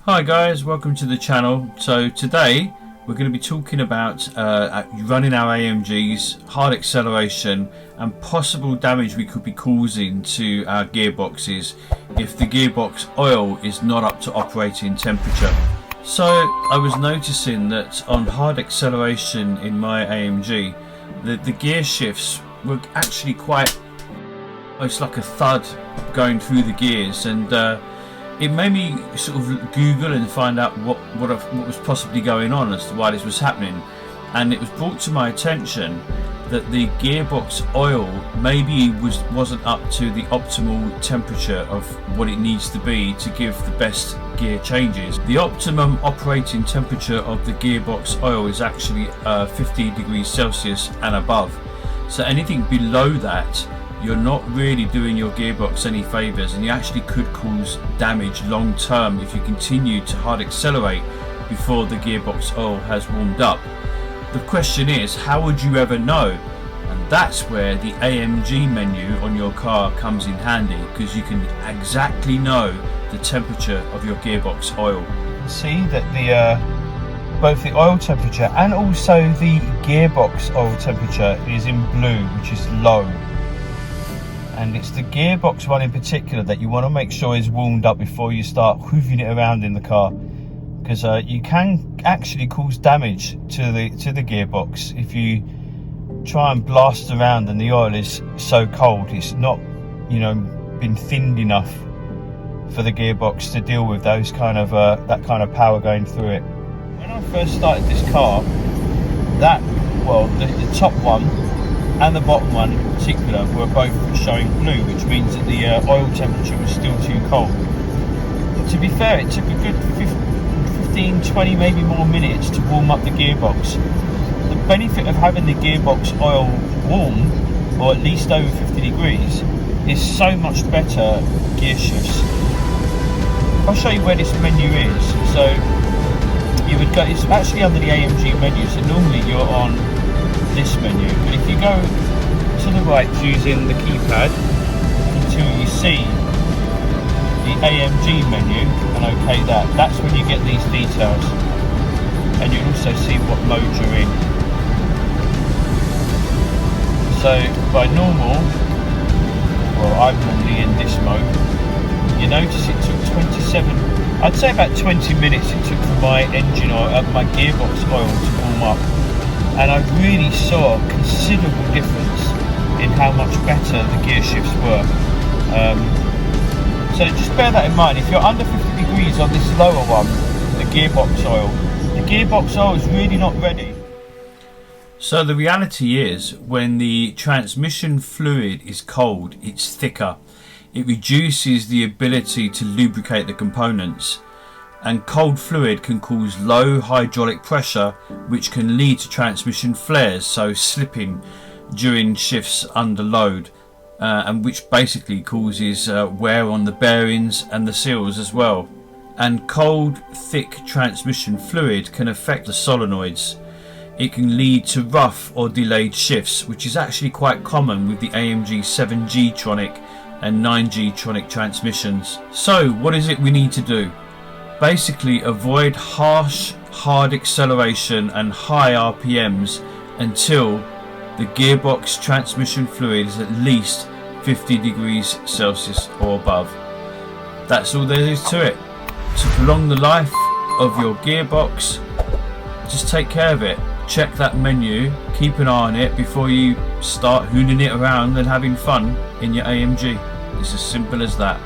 Hi guys, welcome to the channel. So today we're going to be talking about running our AMGs, hard acceleration and possible damage we could be causing to our gearboxes if the gearbox oil is not up to operating temperature. So I was noticing that on hard acceleration in my AMG, the gear shifts were actually quite almost like a thud going through the gears, and it made me sort of Google and find out what was possibly going on as to why this was happening. And it was brought to my attention that the gearbox oil maybe wasn't up to the optimal temperature of what it needs to be to give the best gear changes. The optimum operating temperature of the gearbox oil is actually 50 degrees Celsius and above. So anything below that, you're not really doing your gearbox any favours, and you actually could cause damage long term if you continue to hard accelerate before the gearbox oil has warmed up. The question is, how would you ever know? And that's where the AMG menu on your car comes in handy, because you can exactly know the temperature of your gearbox oil. See that both the oil temperature and also the gearbox oil temperature is in blue, which is low. And it's the gearbox one in particular that you want to make sure is warmed up before you start hooving it around in the car, because you can actually cause damage to the gearbox if you try and blast around and the oil is so cold it's not, been thinned enough for the gearbox to deal with those that kind of power going through it. When I first started this car, the top one and the bottom one in particular were both showing blue, which means that the oil temperature was still too cold. But to be fair, it took a good 15, 20 maybe more minutes to warm up the gearbox. The benefit of having the gearbox oil warm, or at least over 50 degrees, is so much better gear shifts. I'll show you where this menu is. So you would go, it's actually under the AMG menu, so normally you're on this menu, but if you go to the right using the keypad until you see the AMG menu and OK that's when you get these details, and you also see what mode you're in. So by normal, I'm normally in this mode. You notice it took 'I'd say about 20 minutes it took for my engine oil, my gearbox oil to warm up. And I really saw a considerable difference in how much better the gear shifts were. So just bear that in mind. If you're under 50 degrees on this lower one, the gearbox oil is really not ready. So the reality is, when the transmission fluid is cold, it's thicker. It reduces the ability to lubricate the components. And cold fluid can cause low hydraulic pressure, which can lead to transmission flares, so slipping during shifts under load, and which basically causes wear on the bearings and the seals as well. And cold, thick transmission fluid can affect the solenoids. It can lead to rough or delayed shifts, which is actually quite common with the AMG 7G Tronic and 9G Tronic transmissions. So what is it we need to do? Basically avoid harsh, hard acceleration and high RPMs until the gearbox transmission fluid is at least 50 degrees Celsius or above. That's all there is to it. To prolong the life of your gearbox, just take care of it. Check that menu, keep an eye on it before you start hooning it around and having fun in your AMG. It's as simple as that.